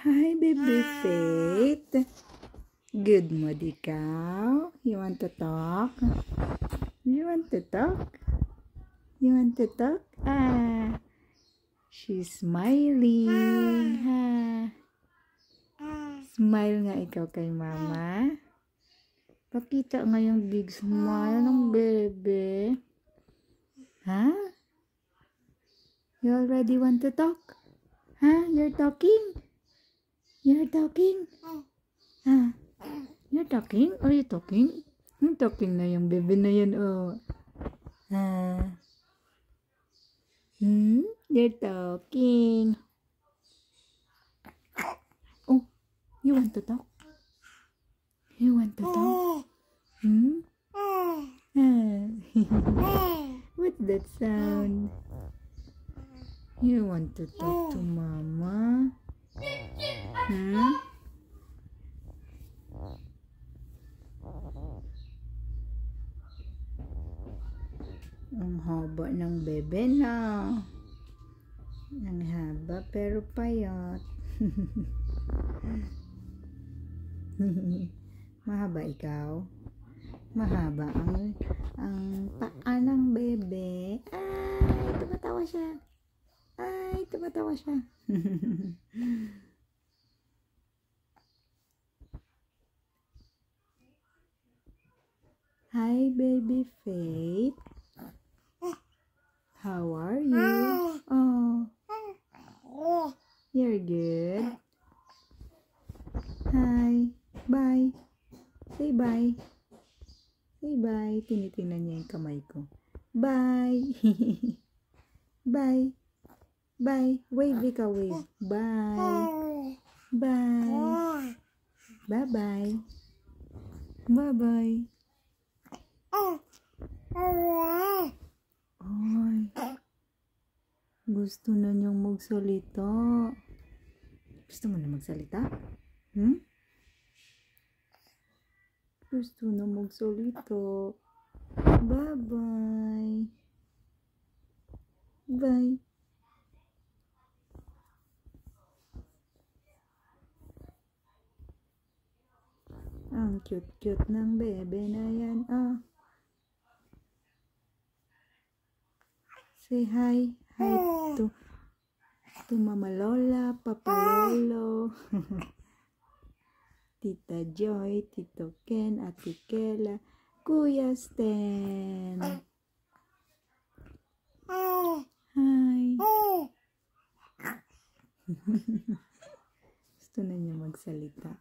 Hi, baby Faith. Good mood ikaw? You want to talk? You want to talk? You want to talk? She's smiling. Ha. Smile nga ikaw kay mama. Pakita nga yung big smile ng bebe. Ha? You already want to talk? Ha? You're talking? You're talking? Ha? You're talking? Are you talking? Yung talking na yung bebe na yan, oh. You're talking. Oh, you want to talk? You want to talk? What's that sound? You want to talk to mama? Ang haba ng bebe na. Ang haba pero payat. Mahaba ikaw? Mahaba ang paa ng bebe. Ay, tumatawa siya. Ay, tumatawa siya. Hi, baby Faith. How are you? Oh, you're good. Hi. Bye. Say bye. Say bye. Tinitingnan niya yung kamay ko. Bye. Bye. Bye. Wave ikaw, wave. Bye. Bye. Bye-bye. Bye-bye. Ay. Gusto na niyang magsalita. Gusto mo na magsalita? Gusto na magsalita. Bye-bye. Bye. Ang cute-cute ng bebe na yan, ah. Say hi. Hi to Mama Lola, Papa Lolo, Tita Joy, Tito Ken, Ate Kela, Kuya Stan. Hi. Gusto na niya magsalita.